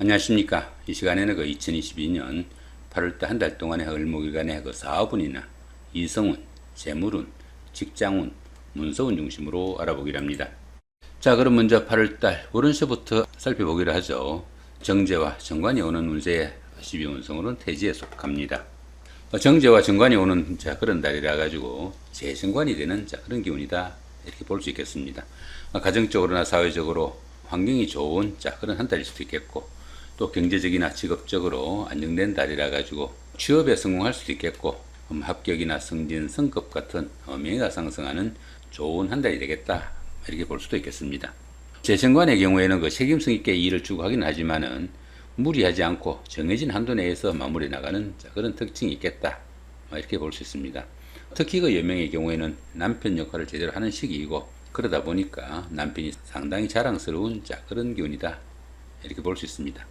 안녕하십니까. 이 시간에는 2022년 8월달 한 달 동안의 을목일간의 사업운이나 이성운, 재물운, 직장운, 문서운 중심으로 알아보기로 합니다. 자, 그럼 먼저 8월달 월운세부터 살펴보기로 하죠. 정제와 정관이 오는 운세의 12운성으로는 태지에 속합니다. 정제와 정관이 오는 그런 달이라 가지고 재정관이 되는 그런 기운이다, 이렇게 볼 수 있겠습니다. 가정적으로나 사회적으로 환경이 좋은 그런 한 달일 수도 있겠고, 또 경제적이나 직업적으로 안정된 달이라 가지고 취업에 성공할 수도 있겠고, 합격이나 승진, 성급 같은 명예가 상승하는 좋은 한 달이 되겠다, 이렇게 볼 수도 있겠습니다. 재정관의 경우에는 책임성 있게 일을 추구하기는 하지만은 무리하지 않고 정해진 한도 내에서 마무리 나가는 그런 특징이 있겠다, 이렇게 볼 수 있습니다. 특히 여명의 경우에는 남편 역할을 제대로 하는 시기이고, 그러다 보니까 남편이 상당히 자랑스러운 그런 기운이다, 이렇게 볼 수 있습니다.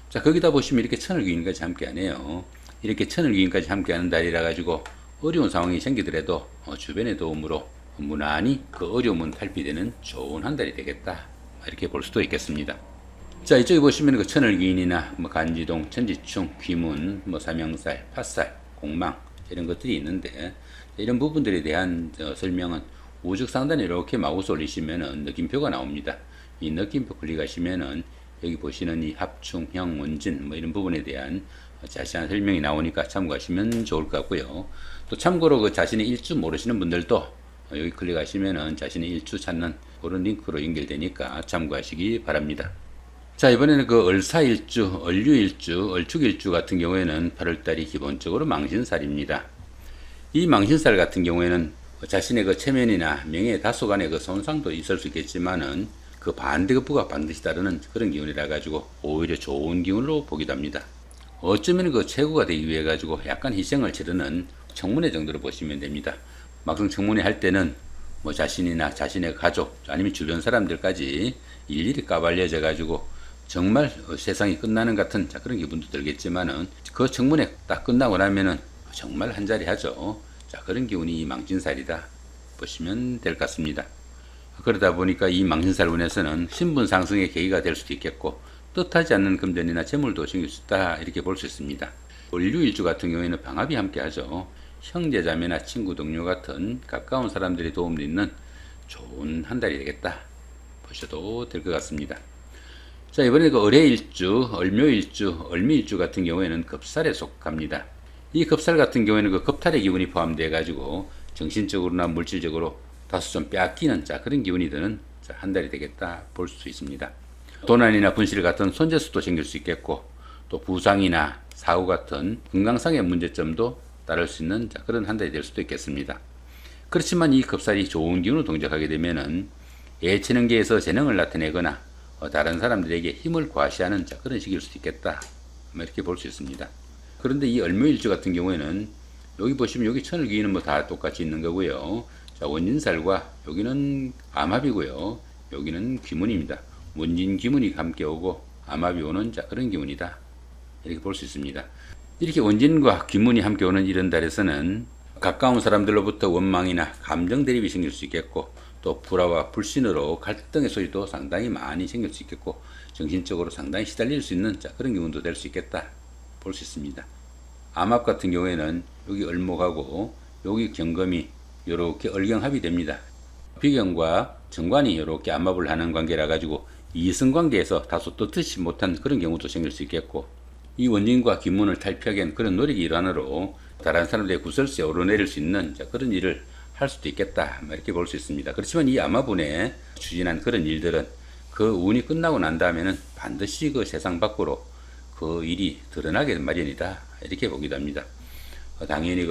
자, 거기다 보시면 이렇게 천을귀인까지 함께하네요. 이렇게 천을귀인까지 함께하는 달이라 가지고 어려운 상황이 생기더라도 주변의 도움으로 무난히 그 어려움은 탈피되는 좋은 한 달이 되겠다, 이렇게 볼 수도 있겠습니다. 자, 이쪽에 보시면 천을귀인이나 간지동, 천지충, 귀문, 삼형살, 팥살, 공망 이런 것들이 있는데, 이런 부분들에 대한 설명은 우측 상단에 이렇게 마우스 올리시면은 느낌표가 나옵니다. 이 느낌표 클릭하시면은 여기 보시는 이 합충, 형, 원진 이런 부분에 대한 자세한 설명이 나오니까 참고하시면 좋을 것 같고요. 또 참고로 자신의 일주 모르시는 분들도 여기 클릭하시면은 자신의 일주 찾는 그런 링크로 연결되니까 참고하시기 바랍니다. 자, 이번에는 을사일주, 을류일주, 을축일주 같은 경우에는 8월달이 기본적으로 망신살입니다. 이 망신살 같은 경우에는 자신의 체면이나 명예의 다소간의 손상도 있을 수 있겠지만은 반대급부가 반드시 따르는 그런 기운이라 가지고 오히려 좋은 기운으로 보기도 합니다. 어쩌면 최고가 되기 위해 가지고 약간 희생을 치르는 청문회 정도로 보시면 됩니다. 막상 청문회 할 때는 자신이나 자신의 가족 아니면 주변 사람들까지 일일이 까발려져 가지고 정말 세상이 끝나는 같은 그런 기분도 들겠지만은 그 청문회 딱 끝나고 나면은 정말 한자리 하죠. 그런 기운이 이 망신살이다 보시면 될 것 같습니다. 그러다 보니까 이 망신살 운에서는 신분 상승의 계기가 될 수도 있겠고, 뜻하지 않는 금전이나 재물도 생길 수 있다, 이렇게 볼 수 있습니다. 을류일주 같은 경우에는 방합이 함께하죠. 형제자매나 친구, 동료 같은 가까운 사람들의 도움도 있는 좋은 한 달이 되겠다 보셔도 될 것 같습니다. 자, 이번에 을해일주, 을묘일주, 을미일주 같은 경우에는 급살에 속합니다. 이 급살 같은 경우에는 급탈의 기운이 포함되어 가지고 정신적으로나 물질적으로 다소 좀 빼앗기는 그런 기운이 드는 한 달이 되겠다 볼 수 있습니다. 도난이나 분실 같은 손재수도 생길 수 있겠고, 또 부상이나 사고 같은 건강상의 문제점도 따를 수 있는 그런 한 달이 될 수도 있겠습니다. 그렇지만 이 급살이 좋은 기운으로 동작하게 되면은 예체능계에서 재능을 나타내거나 다른 사람들에게 힘을 과시하는 그런 시기일 수도 있겠다, 이렇게 볼 수 있습니다. 그런데 이 을묘일주 같은 경우에는 여기 보시면 여기 천을귀인은 다 똑같이 있는 거고요. 자, 원진살과 여기는 암합이고요. 여기는 귀문입니다. 원진 귀문이 함께 오고 암합이 오는 그런 기운이다, 이렇게 볼 수 있습니다. 이렇게 원진과 귀문이 함께 오는 이런 달에서는 가까운 사람들로부터 원망이나 감정 대립이 생길 수 있겠고, 또 불화와 불신으로 갈등의 소리도 상당히 많이 생길 수 있겠고, 정신적으로 상당히 시달릴 수 있는 그런 기운도 될 수 있겠다 볼 수 있습니다. 암합 같은 경우에는 여기 을목하고 여기 경금이 이렇게 을경합이 됩니다. 비경과 정관이 이렇게 암합을 하는 관계라 가지고 이성관계에서 다소 뜻하지 못한 그런 경우도 생길 수 있겠고, 이 원진과 귀문을 탈피하기 위한 그런 노력이 일환으로 다른 사람들의 구설수에 오르내릴 수 있는 그런 일을 할 수도 있겠다, 이렇게 볼 수 있습니다. 그렇지만 이 암합운에 추진한 그런 일들은 그 운이 끝나고 난 다음에는 반드시 세상 밖으로 그 일이 드러나게 마련이다, 이렇게 보기도 합니다. 당연히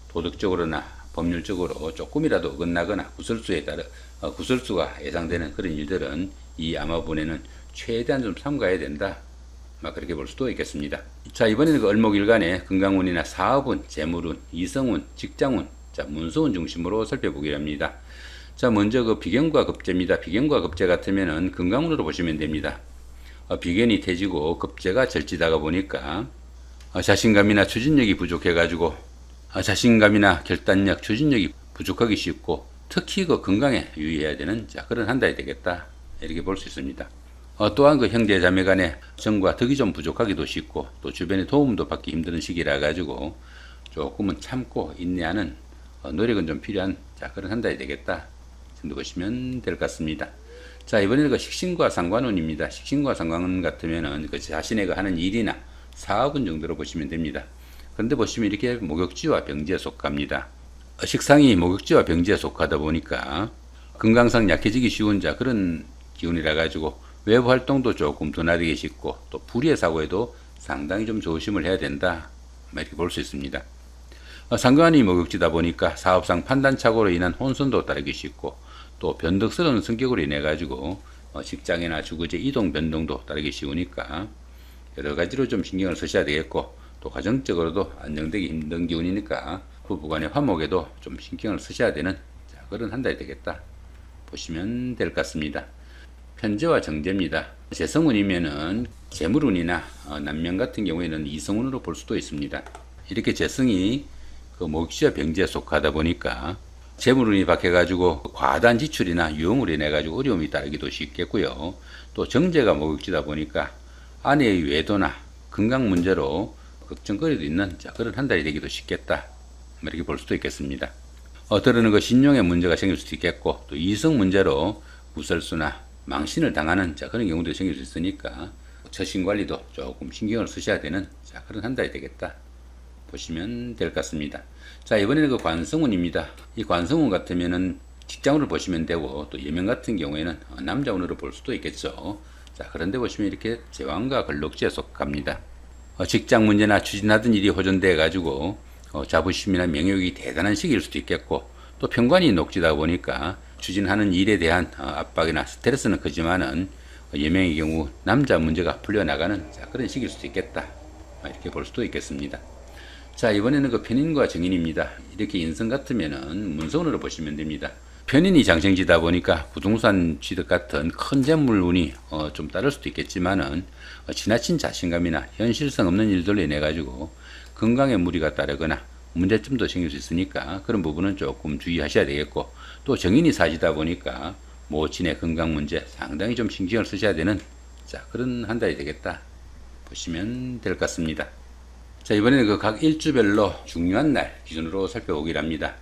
도덕적으로나 법률적으로 조금이라도 어긋나거나 구설수가 예상되는 그런 일들은 이 암합운에는 최대한 좀 삼가야 된다, 그렇게 볼 수도 있겠습니다. 자, 이번에는 을목일간의 건강운이나 사업운, 재물운, 이성운, 직장운, 문서운 중심으로 살펴보기로 합니다. 자, 먼저 비견과 급제입니다. 비견과 급제 같으면은 건강운으로 보시면 됩니다. 비견이 태지고 급제가 절지다가 보니까 자신감이나 추진력이 부족해 가지고 자신감이나 결단력, 추진력이 부족하기 쉽고, 특히 건강에 유의해야 되는 그런 한 달이 되겠다, 이렇게 볼 수 있습니다. 또한 그 형제 자매 간에 정과 덕이 좀 부족하기도 쉽고 또 주변의 도움도 받기 힘든 시기라 가지고 조금은 참고 인내하는 노력은 좀 필요한 그런 한 달이 되겠다 정도 보시면 될 것 같습니다. 자, 이번에는 그 식신과 상관운입니다. 식신과 상관운 같으면은 그 자신의 그 하는 일이나 사업은 정도로 보시면 됩니다. 그런데 보시면 이렇게 목욕지와 병지에 속합니다. 식상이 목욕지와 병지에 속하다 보니까 건강상 약해지기 쉬운 그런 기운이라 가지고 외부 활동도 조금 둔화되기 쉽고 또 불의의 사고에도 상당히 좀 조심을 해야 된다 이렇게 볼 수 있습니다. 상관이 목욕지다 보니까 사업상 판단착오로 인한 혼선도 따르기 쉽고 또 변덕스러운 성격으로 인해 가지고 직장이나 주거지 이동 변동도 따르기 쉬우니까 여러 가지로 좀 신경을 쓰셔야 되겠고 또 가정적으로도 안정되기 힘든 기운이니까 부부간의 화목에도 좀 신경을 쓰셔야 되는 그런 한 달이 되겠다 보시면 될 것 같습니다. 편재와 정제입니다. 재성운이면은 재물운이나 남명 같은 경우에는 이성운으로 볼 수도 있습니다. 이렇게 재성이 그 목욕지와 병지에 속하다 보니까 재물운이 박혀가지고 과다한 지출이나 유용으로 인해 가지고 어려움이 따르기도 쉽겠고요. 또 정제가 목욕지다 보니까 아내의 외도나 건강 문제로 걱정거리도 있는 그런 한 달이 되기도 쉽겠다 이렇게 볼 수도 있겠습니다. 때로는 그 신용의 문제가 생길 수도 있겠고 또 이성 문제로 구설수나 망신을 당하는 그런 경우도 생길 수 있으니까 처신 관리도 조금 신경을 쓰셔야 되는 그런 한 달이 되겠다 보시면 될 것 같습니다. 자, 이번에는 그 관성운입니다. 이 관성운 같으면은 직장운을 보시면 되고 또 예명 같은 경우에는 남자운으로 볼 수도 있겠죠. 자, 그런데 보시면 이렇게 제왕과 걸록지에 속합니다. 직장 문제나 추진하던 일이 호전돼 가지고 자부심이나 명욕이 대단한 시기일 수도 있겠고 또 편관이 녹지다 보니까 추진하는 일에 대한 압박이나 스트레스는 크지만은 예명의 경우 남자 문제가 풀려나가는 그런 시기일 수도 있겠다 이렇게 볼 수도 있겠습니다. 자, 이번에는 그 편인과 정인입니다. 이렇게 인성 같으면은 문서운으로 보시면 됩니다. 편인이 장생지다 보니까 부동산 취득 같은 큰 재물운이 좀 따를 수도 있겠지만은 지나친 자신감이나 현실성 없는 일들로 인해 가지고 건강에 무리가 따르거나 문제점도 생길 수 있으니까 그런 부분은 조금 주의하셔야 되겠고 또 정인이 사지다 보니까 모친의 건강 문제 상당히 좀 신경을 쓰셔야 되는 그런 한 달이 되겠다 보시면 될 것 같습니다. 자, 이번에는 그 각 일주별로 중요한 날 기준으로 살펴보기로 합니다.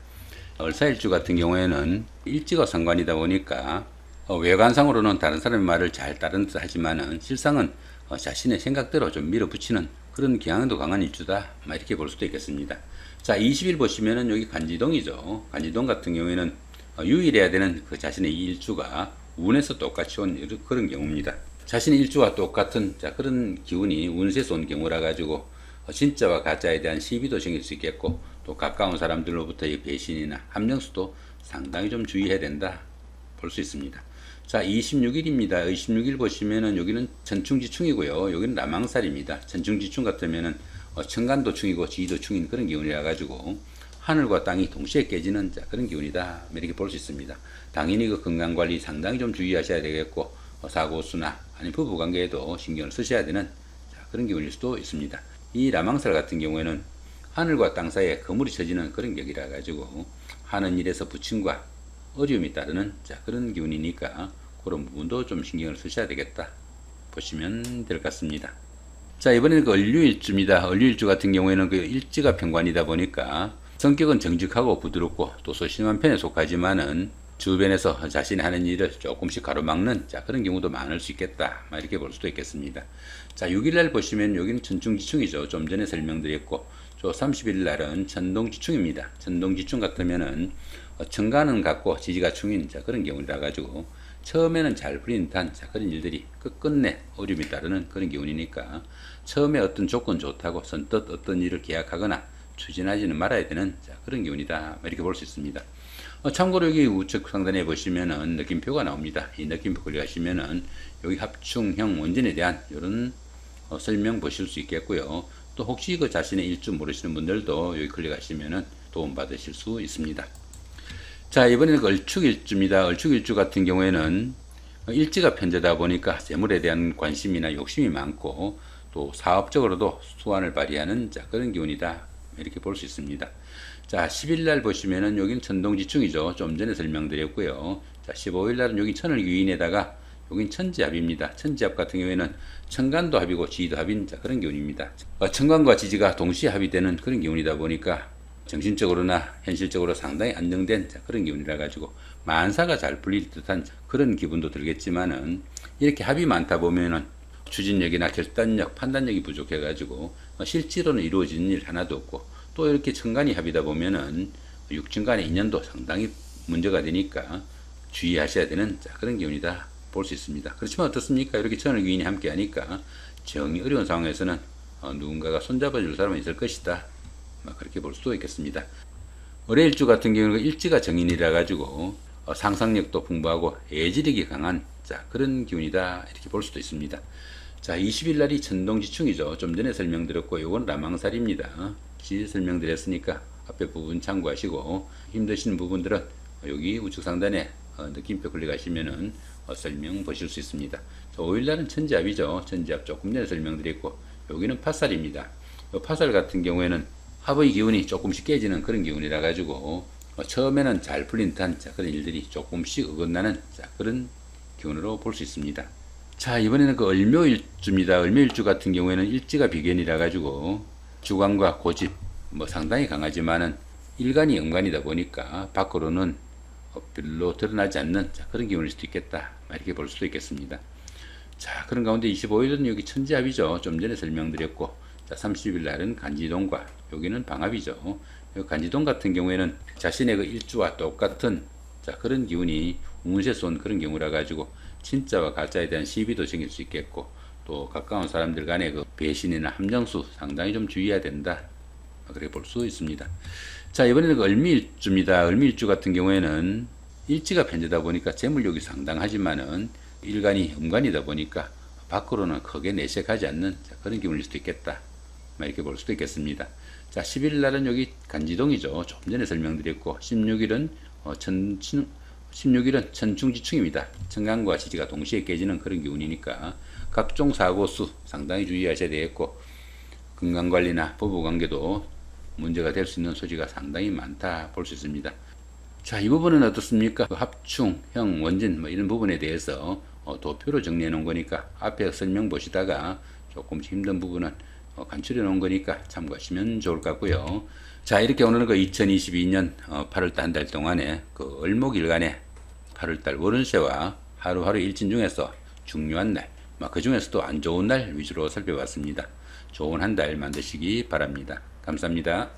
을사일주 같은 경우에는 일지가 상관이다 보니까 외관상으로는 다른 사람의 말을 잘 따르는 듯 하지만은 실상은 자신의 생각대로 좀 밀어붙이는 그런 경향도 강한 일주다 이렇게 볼 수도 있겠습니다. 자, 20일 보시면은 여기 간지동이죠. 간지동 같은 경우에는 유일해야 되는 그 자신의 이 일주가 운에서 똑같이 온 그런 경우입니다. 자신의 일주와 똑같은 그런 기운이 운세에서 온 경우라 가지고 진짜와 가짜에 대한 시비도 생길 수 있겠고 또 가까운 사람들로부터의 배신이나 함정수도 상당히 좀 주의해야 된다 볼 수 있습니다. 자, 26일입니다. 26일 보시면은 여기는 천충지충이고요. 여기는 남항살입니다. 천충지충 같으면은 천간도 충이고 지지도 충인 그런 기운이라 가지고 하늘과 땅이 동시에 깨지는 그런 기운이다 이렇게 볼 수 있습니다. 당연히 그 건강관리 상당히 좀 주의하셔야 되겠고 사고수나 아니 부부관계에도 신경을 쓰셔야 되는 그런 기운일 수도 있습니다. 이 남항살 같은 경우에는 하늘과 땅 사이에 거물이 쳐지는 그런 격이라 가지고 하는 일에서 부침과 어려움이 따르는 그런 기운이니까 그런 부분도 좀 신경을 쓰셔야 되겠다 보시면 될 것 같습니다. 자, 이번에는 그 을류일주입니다. 을류일주 같은 경우에는 그 일지가 편관이다 보니까 성격은 정직하고 부드럽고 또 소심한 편에 속하지만은 주변에서 자신이 하는 일을 조금씩 가로막는 그런 경우도 많을 수 있겠다 이렇게 볼 수도 있겠습니다. 자, 6일날 보시면 여기는 천충지충이죠. 좀 전에 설명드렸고 저 30일 날은 천동지충입니다. 천동지충 같으면은 천간은 같고 지지가 충인 그런 경우라 가지고 처음에는 잘 풀린 듯한 그런 일들이 끝끝내 어려움이 따르는 그런 기운이니까 처음에 어떤 조건 좋다고 선뜻 어떤 일을 계약하거나 추진하지는 말아야 되는 그런 기운이다 이렇게 볼 수 있습니다. 참고로 여기 우측 상단에 보시면은 느낌표가 나옵니다. 이 느낌표 클릭하시면은 여기 합충형 원진에 대한 이런 설명 보실 수 있겠고요. 또 혹시 그 자신의 일주 모르시는 분들도 여기 클릭하시면은 도움 받으실 수 있습니다. 자, 이번에는 그 을축일주입니다. 을축일주 같은 경우에는 일지가 편제다 보니까 재물에 대한 관심이나 욕심이 많고 또 사업적으로도 수완을 발휘하는 그런 기운이다 이렇게 볼 수 있습니다. 자, 10일날 보시면은 여기는 천동지충이죠. 좀 전에 설명드렸고요. 자, 15일날은 여기 천을 유인에다가 여긴 천지합입니다. 천지합 같은 경우에는 천간도 합이고 지지도 합인 그런 기운입니다. 천간과 지지가 동시에 합이 되는 그런 기운이다 보니까 정신적으로나 현실적으로 상당히 안정된 그런 기운이라 가지고 만사가 잘 풀릴 듯한 그런 기분도 들겠지만은 이렇게 합이 많다 보면은 추진력이나 결단력, 판단력이 부족해 가지고 실제로는 이루어지는 일 하나도 없고 또 이렇게 천간이 합이다 보면은 육천간의 인연도 상당히 문제가 되니까 주의하셔야 되는 그런 기운이다 볼 수 있습니다. 그렇지만 어떻습니까? 이렇게 천을귀인이 함께 하니까 정이 어려운 상황에서는 누군가가 손잡아 줄 사람은 있을 것이다. 그렇게 볼 수도 있겠습니다. 월요일주 같은 경우는 일지가 정인이라 가지고 상상력도 풍부하고 애지력이 강한 그런 기운이다 이렇게 볼 수도 있습니다. 자, 20일 날이 천동지충이죠. 좀 전에 설명드렸고 요건 라망살입니다. 지 설명드렸으니까 앞에 부분 참고하시고 힘드신 부분들은 여기 우측 상단에 느낌표 클릭하시면은 설명 보실 수 있습니다. 5일날은 천지합이죠. 천지합 조금 전에 설명드렸고 여기는 파살입니다. 파살 같은 경우에는 합의 기운이 조금씩 깨지는 그런 기운이라 가지고 처음에는 잘 풀린 듯한 그런 일들이 조금씩 어긋나는 그런 기운으로 볼 수 있습니다. 자, 이번에는 그 을묘일주입니다. 을묘일주 같은 경우에는 일지가 비견이라 가지고 주관과 고집 상당히 강하지만은 일간이 음간이다 보니까 밖으로는 별로 드러나지 않는 그런 기운일 수도 있겠다 이렇게 볼 수도 있겠습니다. 자, 그런 가운데 25일은 여기 천지합이죠. 좀 전에 설명드렸고 30일 날은 간지동과 여기는 방합이죠. 간지동 같은 경우에는 자신의 그 일주와 똑같은 그런 기운이 운세에서 온 그런 경우라 가지고 진짜와 가짜에 대한 시비도 생길 수 있겠고 또 가까운 사람들 간의 그 배신이나 함정수 상당히 좀 주의해야 된다 그렇게 볼 수 있습니다. 자, 이번에는 그 을미일주입니다. 을미일주 같은 경우에는 일지가 편제다 보니까 재물욕이 상당하지만은 일간이 음간이다 보니까 밖으로는 크게 내색하지 않는 그런 기분일 수도 있겠다 이렇게 볼 수도 있겠습니다. 자, 11일 날은 여기 간지동이죠. 좀 전에 설명드렸고 16일은 16일은 천중지충입니다. 천간과 지지가 동시에 깨지는 그런 기운이니까 각종 사고수 상당히 주의하셔야 되겠고 건강관리나 부부관계도 문제가 될 수 있는 소지가 상당히 많다 볼 수 있습니다. 자, 이 부분은 어떻습니까? 합충, 형, 원진 이런 부분에 대해서 도표로 정리해 놓은 거니까 앞에 설명 보시다가 조금 힘든 부분은 간추려 놓은 거니까 참고하시면 좋을 것 같고요. 자, 이렇게 오늘은 그 2022년 8월달 한 달 동안에 그 을목일간의 8월달 월운세와 하루하루 일진 중에서 중요한 날, 그 중에서도 안 좋은 날 위주로 살펴봤습니다. 좋은 한 달 만드시기 바랍니다. 감사합니다.